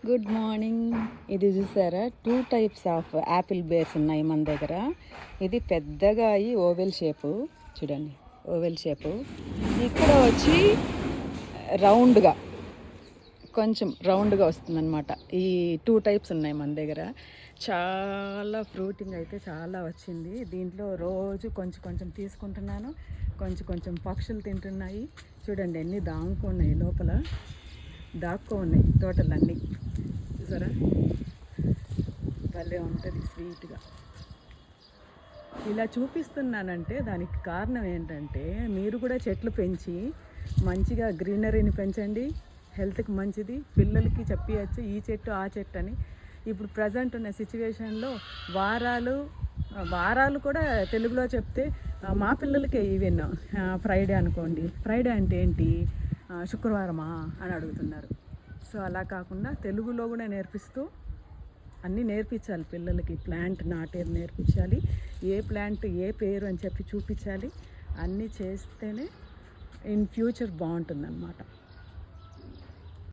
Good morning. ఇది చూసారా, 2 types of Apple bears ఉన్నాయి మన దగ్గర. ఇది పెద్దగా అయ్యి ఓవెల్ షేపు, చూడండి ఓవెల్ షేపు. ఇక్కడ వచ్చి రౌండ్గా, కొంచెం రౌండ్గా వస్తుందన్నమాట. ఈ 2 టైప్స్ ఉన్నాయి మన దగ్గర. చాలా ఫ్రూటింగ్ అయితే చాలా వచ్చింది. దీంట్లో రోజు కొంచెం కొంచెం తీసుకుంటున్నాను. కొంచెం కొంచెం పక్షులు తింటున్నాయి. చూడండి ఎన్ని దాక్కున్నాయి లోపల, ఉన్నాయి టోటల్ అన్నీ. చూసారా, భలే ఉంటుంది స్వీట్గా. ఇలా చూపిస్తున్నానంటే దానికి కారణం ఏంటంటే, మీరు కూడా చెట్లు పెంచి మంచిగా గ్రీనరీని పెంచండి. హెల్త్కి మంచిది. పిల్లలకి చెప్పవచ్చు ఈ చెట్టు ఆ చెట్టు అని. ఇప్పుడు ప్రజెంట్ ఉన్న సిచ్యువేషన్లో వారాలు కూడా తెలుగులో చెప్తే మా పిల్లలకే ఈవెన్ ఫ్రైడే అనుకోండి, ఫ్రైడే అంటే ఏంటి, శుక్రవారమా అని అడుగుతున్నారు. సో అలా కాకుండా తెలుగులో కూడా నేర్పిస్తూ అన్నీ నేర్పించాలి పిల్లలకి. ప్లాంట్ నాటేది నేర్పించాలి, ఏ ప్లాంట్ ఏ పేరు అని చెప్పి చూపించాలి. అన్నీ చేస్తేనే ఇన్ ఫ్యూచర్ బాగుంటుందన్నమాట.